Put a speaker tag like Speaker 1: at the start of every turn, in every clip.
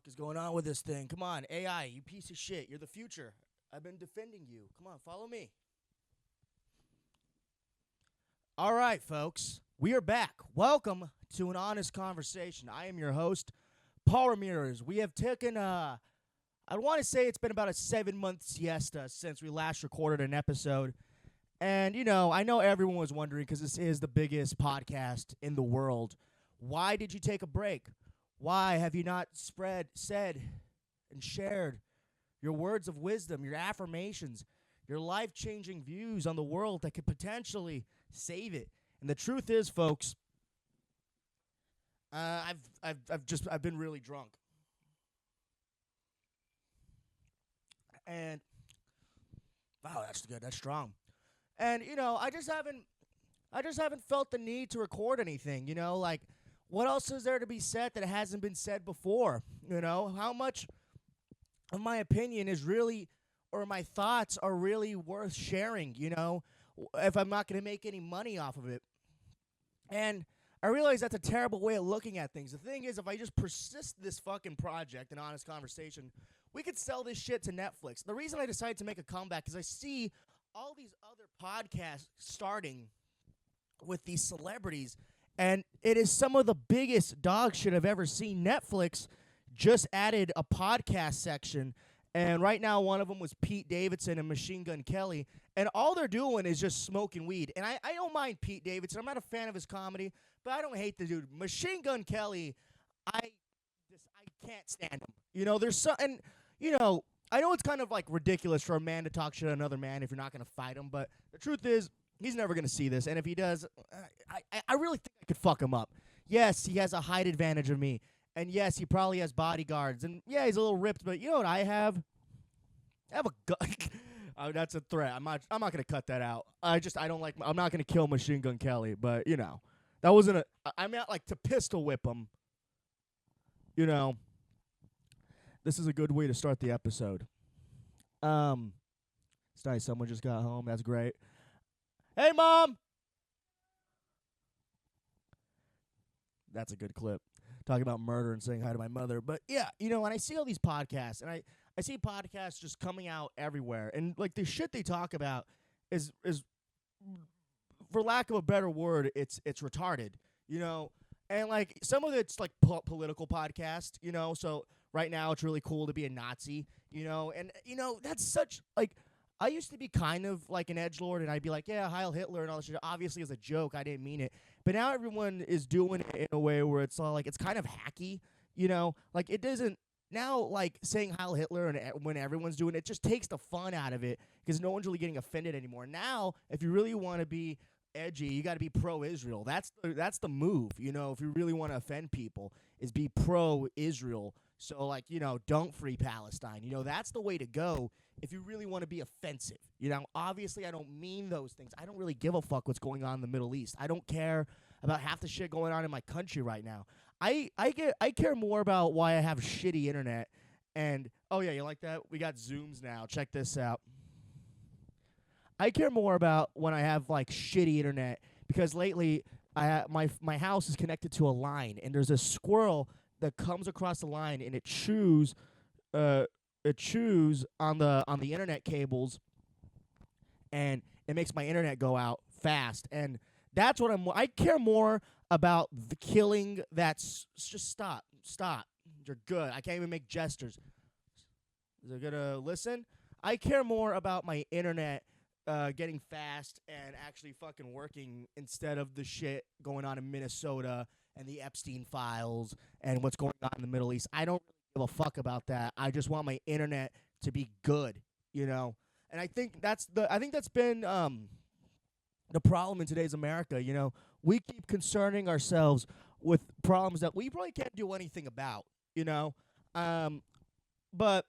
Speaker 1: fuck is going on with this thing? Come on, AI, you piece of shit. You're the future. I've been defending you. Come on, follow me. All right, folks. We are back. Welcome to an honest conversation. I am your host, Paul Ramirez. We have taken, I want to say it's been about a 7-month siesta since we last recorded an episode. And, I know everyone was wondering because this is the biggest podcast in the world. Why did you take a break? Why have you not said, and shared your words of wisdom, your affirmations, your life-changing views on the world that could potentially save it? And the truth is, folks, I've been really drunk, and wow, that's good, that's strong. And I just haven't felt the need to record anything. Like, what else is there to be said that hasn't been said before? How much of my opinion is really, or my thoughts are really worth sharing? If I'm not going to make any money off of it. And I realize that's a terrible way of looking at things. The thing is, if I just persist this fucking project, an honest conversation, we could sell this shit to Netflix. The reason I decided to make a comeback is I see all these other podcasts starting with these celebrities, and it is some of the biggest dog shit I've ever seen. Netflix just added a podcast section, and right now one of them was Pete Davidson and Machine Gun Kelly, and all they're doing is just smoking weed. And I don't mind Pete Davidson. I'm not a fan of his comedy, but I don't hate the dude. Machine Gun Kelly, I can't stand him. There's some, and I know it's kind of like ridiculous for a man to talk shit to another man if you're not going to fight him, but the truth is, he's never going to see this, and if he does, I really think I could fuck him up. Yes, he has a height advantage of me, and yes, he probably has bodyguards, and yeah, he's a little ripped, but you know what I have? I have a gun. That's a threat. I'm not going to cut that out. I'm not going to kill Machine Gun Kelly, but, that wasn't I meant, like, to pistol whip him. This is a good way to start the episode. It's nice. Someone just got home. That's great. Hey, Mom! That's a good clip. Talking about murder and saying hi to my mother. But, yeah, when I see all these podcasts, and I see podcasts just coming out everywhere, and, like, the shit they talk about is for lack of a better word, it's retarded, And, like, some of it's, like, political podcast, so right now it's really cool to be a Nazi, And, that's such, like, I used to be kind of like an edgelord, and I'd be like, yeah, Heil Hitler and all this shit. Obviously, as a joke, I didn't mean it. But now everyone is doing it in a way where it's all, like, it's kind of hacky, Like, it doesn't, now, like, saying Heil Hitler and when everyone's doing it, just takes the fun out of it because no one's really getting offended anymore. Now, if you really want to be edgy, you got to be pro-Israel. That's the move, if you really want to offend people, is be pro-Israel. So, like, don't free Palestine. That's the way to go if you really want to be offensive. Obviously I don't mean those things. I don't really give a fuck what's going on in the Middle East. I don't care about half the shit going on in my country right now. I care more about why I have shitty internet. And, oh yeah, you like that? We got Zooms now. Check this out. I care more about when I have, like, shitty internet because lately my house is connected to a line, and there's a squirrel that comes across the line, and it chews on the internet cables, and it makes my internet go out fast. And that's what I care more about the killing. Just stop. You're good. I can't even make gestures. Is it gonna listen? I care more about my internet getting fast and actually fucking working instead of the shit going on in Minnesota and the Epstein files and what's going on in the Middle East. I don't give a fuck about that. I just want my internet to be good, And I think that's been the problem in today's America. We keep concerning ourselves with problems that we probably can't do anything about. But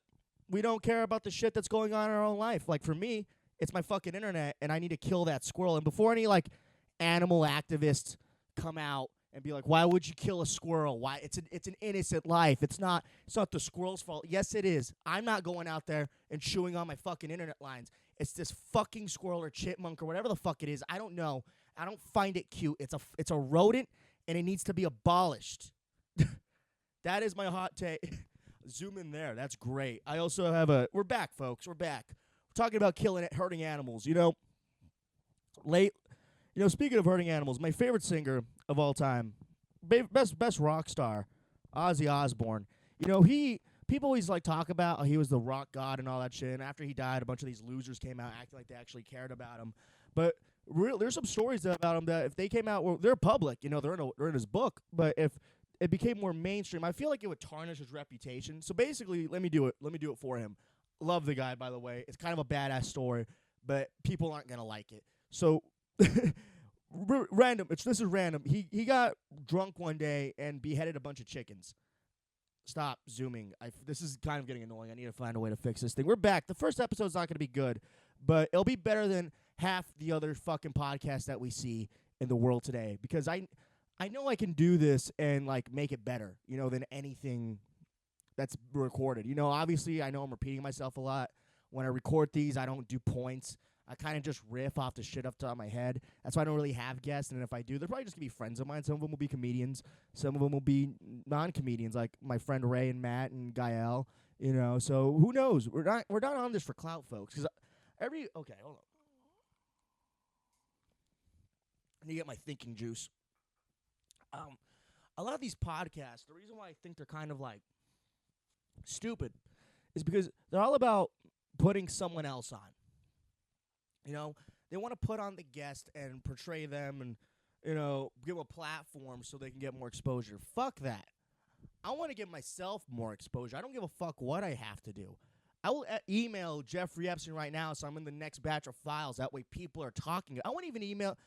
Speaker 1: we don't care about the shit that's going on in our own life. Like, for me, it's my fucking internet, and I need to kill that squirrel. And before any, like, animal activists come out and be like, why would you kill a squirrel? Why? It's an innocent life. It's not the squirrel's fault. Yes, it is. I'm not going out there and chewing on my fucking internet lines. It's this fucking squirrel or chipmunk or whatever the fuck it is. I don't know. I don't find it cute. It's a rodent, and it needs to be abolished. That is my hot take. Zoom in there. That's great. I also have we're back, folks. We're back. We're talking about hurting animals. Speaking of hurting animals, my favorite singer of all time, best rock star, Ozzy Osbourne. People always like talk about how he was the rock god and all that shit. And after he died, a bunch of these losers came out acting like they actually cared about him. But there's some stories about him that if they came out, well, they're public. They're in his book. But if it became more mainstream, I feel like it would tarnish his reputation. So basically, let me do it. Let me do it for him. Love the guy, by the way. It's kind of a badass story, but people aren't gonna like it. So random. This is random. He got drunk one day and beheaded a bunch of chickens. Stop zooming. This is kind of getting annoying. I need to find a way to fix this thing. We're back. The first episode's not going to be good, but it'll be better than half the other fucking podcasts that we see in the world today, because I know I can do this and like make it better, than anything that's recorded. Obviously I know I'm repeating myself a lot. When I record these, I don't do points. I kind of just riff off the shit up top of my head. That's why I don't really have guests. And if I do, they're probably just going to be friends of mine. Some of them will be comedians. Some of them will be non-comedians, like my friend Ray and Matt and Gael. So who knows? We're not on this for clout, folks. Because okay, hold on. I need to get my thinking juice. A lot of these podcasts, the reason why I think they're kind of like stupid is because they're all about putting someone else on. They want to put on the guest and portray them and, give a platform so they can get more exposure. Fuck that. I want to give myself more exposure. I don't give a fuck what I have to do. I will email Jeffrey Epstein right now so I'm in the next batch of files. That way people are talking. I won't even email.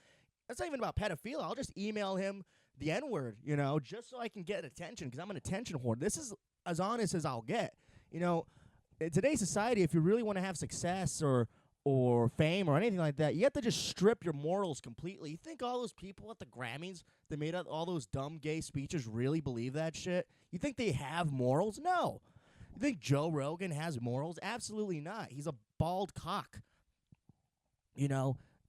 Speaker 1: That's not even about pedophilia. I'll just email him the N-word, just so I can get attention, because I'm an attention whore. This is as honest as I'll get. In today's society, if you really want to have success or fame or anything like that, you have to just strip your morals completely. You think all those people at the Grammys that made up all those dumb gay speeches really believe that shit? You think they have morals? No. You think Joe Rogan has morals? Absolutely not. He's a bald cock.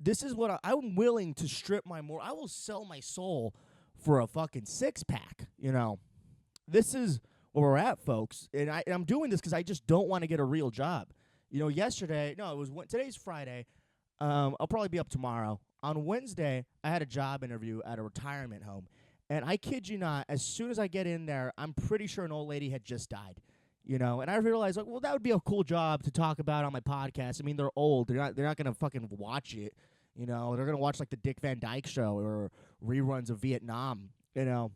Speaker 1: This is what I'm willing to strip my moral. I will sell my soul for a fucking six-pack. This is where we're at, folks. And I'm doing this because I just don't want to get a real job. Today's Friday. I'll probably be up tomorrow. On Wednesday, I had a job interview at a retirement home. And I kid you not, as soon as I get in there, I'm pretty sure an old lady had just died. And I realized, that would be a cool job to talk about on my podcast. I mean, they're old. They're not going to fucking watch it. They're going to watch, like, the Dick Van Dyke Show or reruns of Vietnam, But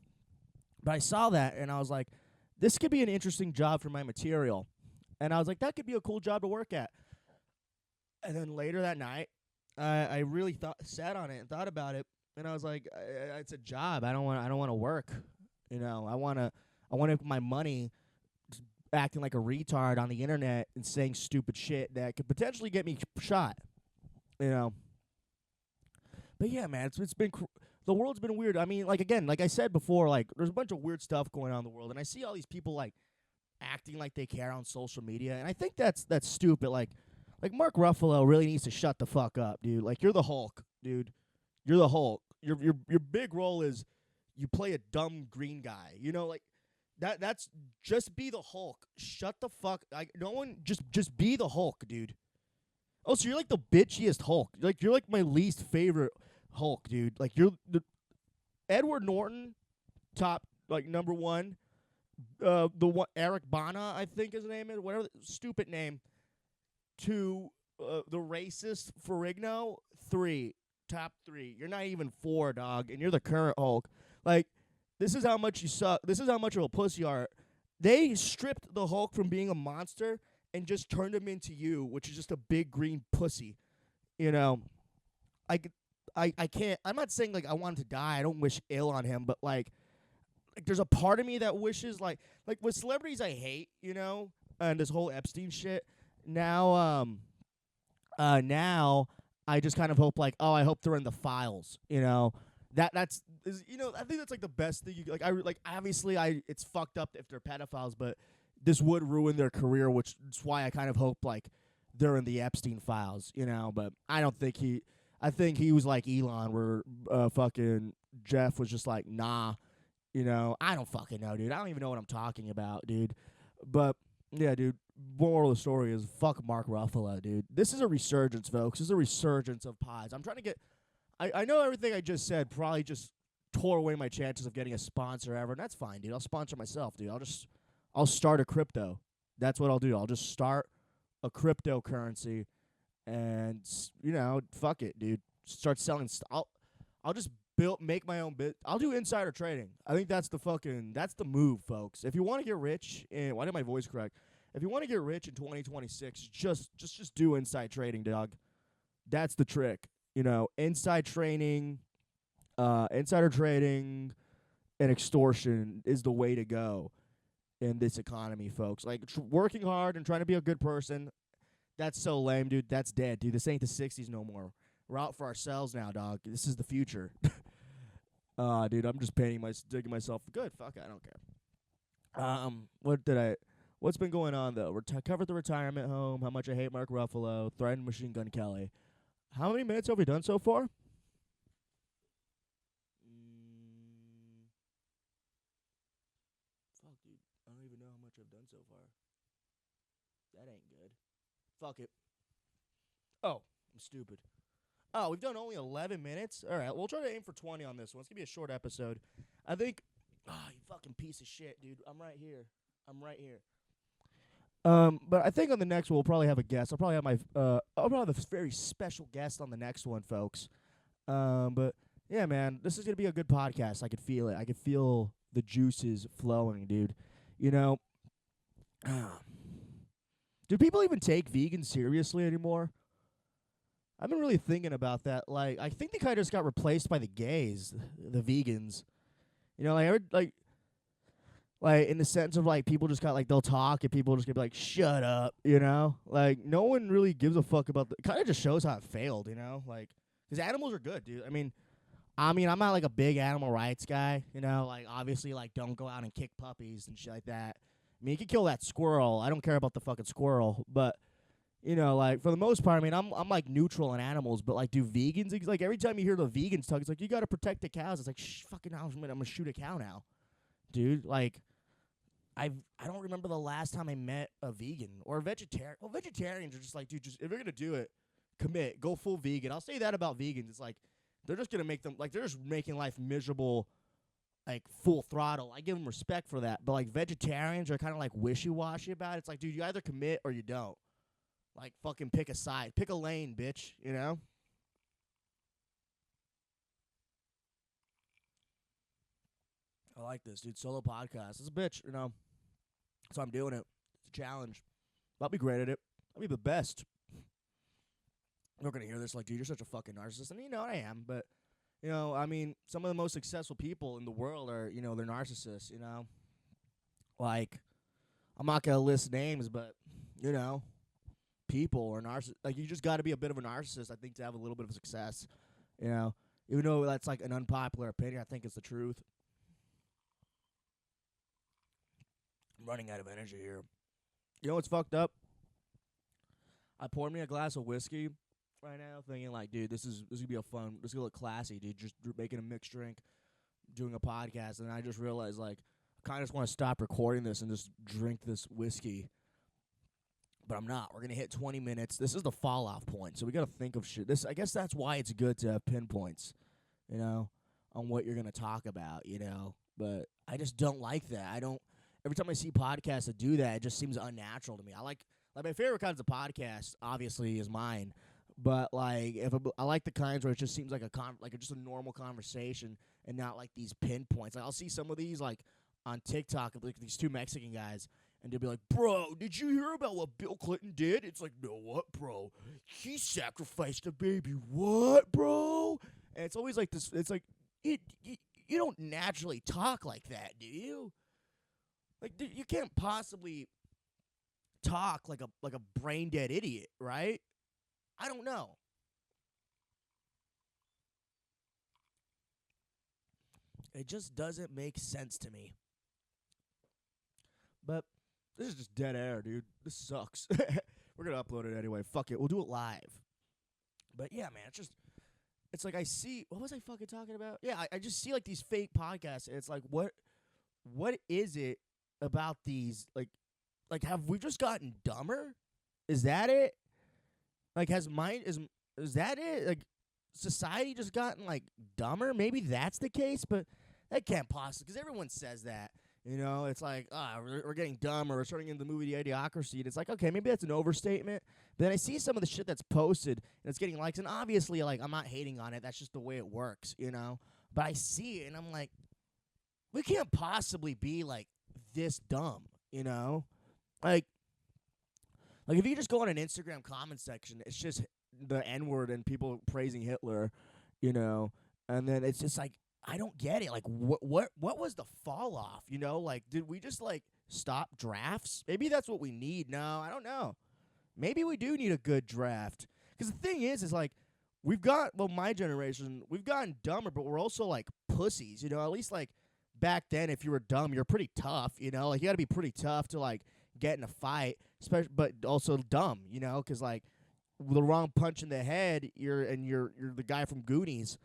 Speaker 1: I saw that, and I was like, this could be an interesting job for my material. And I was like, that could be a cool job to work at. And then later that night, I really sat on it and thought about it, and I was like, it's a job. I don't want to work. I want my money acting like a retard on the internet and saying stupid shit that could potentially get me shot. But yeah, man, it's been the world's been weird. I mean, like I said before, like there's a bunch of weird stuff going on in the world, and I see all these people like acting like they care on social media, and I think that's stupid. Like Mark Ruffalo really needs to shut the fuck up, dude. Like, you're the Hulk, dude. You're the Hulk. Your big role is you play a dumb green guy. Like that's just be the Hulk. Shut the fuck. No one just be the Hulk, dude. Oh, so you're like the bitchiest Hulk. You're like my least favorite Hulk, dude. Like, you're the Edward Norton, top number one. The one Eric Bana, I think his name is, whatever stupid name. 2, the racist Ferrigno. 3, top 3. You're not even 4, dog, and you're the current Hulk. Like, this is how much you suck. This is how much of a pussy you are. They stripped the Hulk from being a monster and just turned him into you, which is just a big green pussy. I can't. I'm not saying like I want him to die. I don't wish ill on him, but like there's a part of me that wishes like with celebrities I hate, and this whole Epstein shit. Now I just kind of hope like, I hope they're in the files. That's I think that's like the best thing you like. Obviously it's fucked up if they're pedophiles, but this would ruin their career, which is why I kind of hope like they're in the Epstein files. But I don't think I think he was like Elon, where fucking Jeff was just like, nah. I don't fucking know, dude. I don't even know what I'm talking about, dude. But yeah, dude. Moral of the story is fuck Mark Ruffalo, dude. This is a resurgence, folks. This is a resurgence of pods. I'm trying to get. I know everything I just said probably just tore away my chances of getting a sponsor ever, and that's fine, dude. I'll sponsor myself, dude. I'll start a crypto. That's what I'll do. I'll just start a cryptocurrency, and fuck it, dude. Start selling. I'll just make my own bit. I'll do insider trading. I think that's the move, folks. If you want to get rich, and why did my voice crack? If you want to get rich in 2026, just do inside trading, dog. That's the trick. Insider trading, and extortion is the way to go in this economy, folks. Like working hard and trying to be a good person, that's so lame, dude. That's dead, dude. This ain't the 60s no more. We're out for ourselves now, dog. This is the future. Dude, I'm just digging myself good. Fuck, I don't care. What's been going on though? Covered the retirement home. How much I hate Mark Ruffalo. Threatened Machine Gun Kelly. How many minutes have we done so far? Fuck, dude. I don't even know how much I've done so far. That ain't good. Fuck it. Oh, I'm stupid. Oh, we've done only 11 minutes? All right, we'll try to aim for 20 on this one. It's going to be a short episode. I think... you fucking piece of shit, dude. I'm right here. But I think on the next one, we'll probably have a guest. I'll probably have a very special guest on the next one, folks. But, yeah, man, this is going to be a good podcast. I could feel it. I could feel the juices flowing, dude. Do people even take vegans seriously anymore? I've been really thinking about that. Like, I think they kind of just got replaced by the gays, the vegans. Like in the sense of like people just got like they'll talk and people just gonna be like shut up, Like no one really gives a fuck about it kind of just shows how it failed, Like cuz animals are good, dude. I mean I'm not like a big animal rights guy, like obviously like don't go out and kick puppies and shit like that. I mean you can kill that squirrel. I don't care about the fucking squirrel, but like for the most part, I mean I'm like neutral on animals, but like do vegans like every time you hear the vegans talk it's like you got to protect the cows. It's like fucking I'm going to shoot a cow now. Dude, like I don't remember the last time I met a vegan or a vegetarian. Well, vegetarians are just like, dude, just if you're gonna do it, commit, go full vegan. I'll say that about vegans. It's like they're just gonna make them like they're just making life miserable, like full throttle. I give them respect for that, but like vegetarians are kind of like wishy-washy about it. It's like, dude, you either commit or you don't. Like fucking pick a side, pick a lane, bitch. I like this, dude. Solo podcast. It's a bitch, So I'm doing it. It's a challenge. I'll be great at it. I'll be the best. You're going to hear this like, dude, you're such a fucking narcissist. And I am. But, I mean, some of the most successful people in the world are, they're narcissists, Like, I'm not going to list names, but, people are narcissists. Like, you just got to be a bit of a narcissist, I think, to have a little bit of success. Even though that's like an unpopular opinion, I think it's the truth. I'm running out of energy here. You know what's fucked up? I poured me a glass of whiskey right now, thinking like, dude, this is gonna be this is gonna look classy, dude. Just making a mixed drink, doing a podcast, and I just realized like, I kind of just want to stop recording this and just drink this whiskey. But I'm not. We're gonna hit 20 minutes. This is the fall off point, so we gotta think of shit. I guess that's why it's good to have pinpoints, on what you're gonna talk about, But I just don't like that. Every time I see podcasts that do that, it just seems unnatural to me. I like my favorite kinds of podcasts, obviously, is mine. But like, I like the kinds where it just seems like just a normal conversation and not like these pinpoints. Like I'll see some of these like on TikTok of like these two Mexican guys, and they'll be like, "Bro, did you hear about what Bill Clinton did?" It's like, "No, what, bro? He sacrificed a baby. What, bro?" And it's always like this. It's like you don't naturally talk like that, do you? Like you can't possibly talk like a brain dead idiot, right? I don't know. It just doesn't make sense to me. But this is just dead air, dude. This sucks. We're gonna upload it anyway. Fuck it. We'll do it live. But yeah, man, it's like I see. What was I fucking talking about? Yeah, I just see like these fake podcasts. And it's like, what is it about these? Like, like, have we just gotten dumber? Is that it? Like, is that it? Like, society just gotten like dumber? Maybe that's the case, but that can't possibly, because everyone says that. You know, it's like, we're getting dumber. We're starting into the movie Idiocracy. And it's like, okay, maybe that's an overstatement. But then I see some of the shit that's posted, and it's getting likes. And obviously, like, I'm not hating on it. That's just the way it works, you know? But I see it, and I'm like, we can't possibly be, like, this dumb, you know? Like if you just go on an Instagram comment section, it's just the N-word and people praising Hitler, you know? And then it's just like, I don't get it. Like, what was the fall off? You know, like, did we just like stop drafts? Maybe that's what we need. No, I don't know. Maybe we do need a good draft. Because the thing is like, my generation, we've gotten dumber, but we're also like pussies. You know, at least like back then, if you were dumb, you're pretty tough. You know, like you got to be pretty tough to like get in a fight, but also dumb. You know, because like with the wrong punch in the head, you're the guy from Goonies.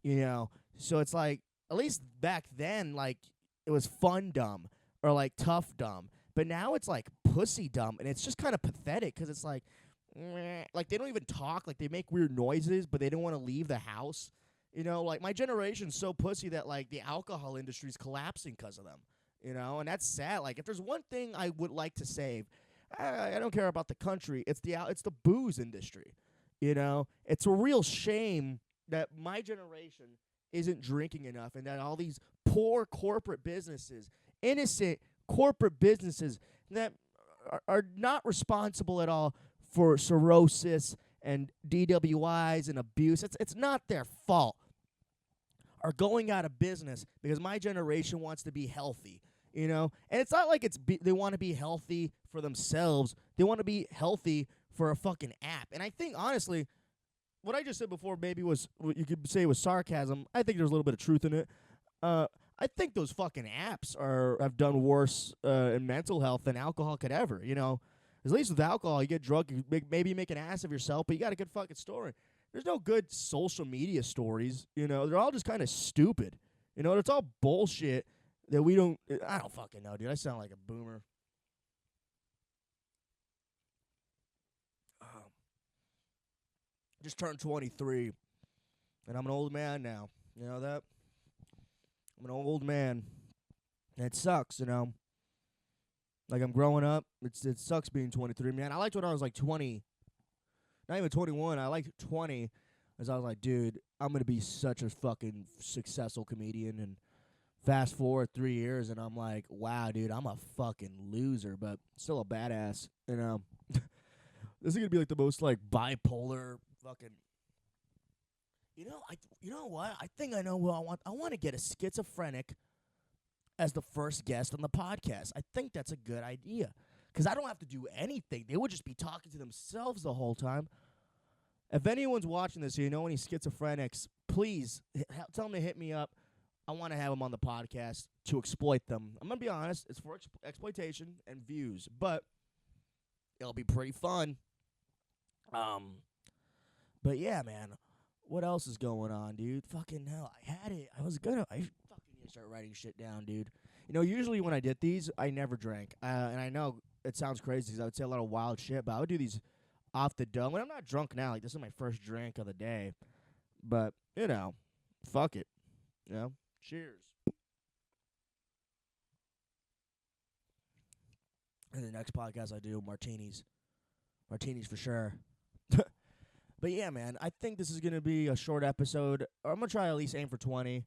Speaker 1: You know. So it's like, at least back then, like, it was fun dumb or, like, tough dumb. But now it's, like, pussy dumb, and it's just kind of pathetic because it's like, like, they don't even talk. Like, they make weird noises, but they don't want to leave the house. You know, like, my generation's so pussy that, like, the alcohol industry's collapsing because of them. You know, and that's sad. Like, if there's one thing I would like to save, I don't care about the country. It's the booze industry. You know, it's a real shame that my generation isn't drinking enough, and that all these poor corporate businesses, innocent corporate businesses that are not responsible at all for cirrhosis and DWIs and abuse, it's not their fault, are going out of business because my generation wants to be healthy, you know? And it's not like they want to be healthy for themselves. They want to be healthy for a fucking app. And I think, honestly, what I just said before maybe was, what you could say was sarcasm. I think there's a little bit of truth in it. I think those fucking apps have done worse in mental health than alcohol could ever, you know. At least with alcohol, you get drunk, maybe you make an ass of yourself, but you got a good fucking story. There's no good social media stories, you know. They're all just kind of stupid. You know, it's all bullshit that I don't fucking know, dude. I sound like a boomer. Just turned 23, and I'm an old man now. You know that? I'm an old man, and it sucks, you know? Like, I'm growing up. It sucks being 23, man. I liked when I was, like, 20. Not even 21. I liked 20, as I was like, dude, I'm going to be such a fucking successful comedian, and fast forward 3 years, and I'm like, wow, dude, I'm a fucking loser, but still a badass, you know? This is going to be, like, the most, like, bipolar fucking, you know what? I think I know who I want. I want to get a schizophrenic as the first guest on the podcast. I think that's a good idea because I don't have to do anything. They would just be talking to themselves the whole time. If anyone's watching this, you know any schizophrenics, please tell them to hit me up. I want to have them on the podcast to exploit them. I'm gonna be honest; it's for exploitation and views, but it'll be pretty fun. But yeah, man, what else is going on, dude? Fucking hell, I fucking need to start writing shit down, dude. You know, usually when I did these, I never drank. And I know it sounds crazy because I would say a lot of wild shit, but I would do these off the dome. When I'm not drunk now, like this is my first drink of the day. But, you know, fuck it. You know, cheers. And the next podcast I do, martinis. Martinis for sure. But yeah, man, I think this is going to be a short episode. I'm going to try at least aim for 20.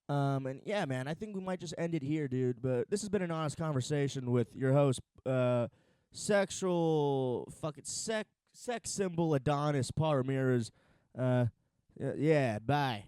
Speaker 1: And yeah, man, I think we might just end it here, dude. But this has been an honest conversation with your host, sex symbol Adonis Paul Ramirez. Yeah, bye.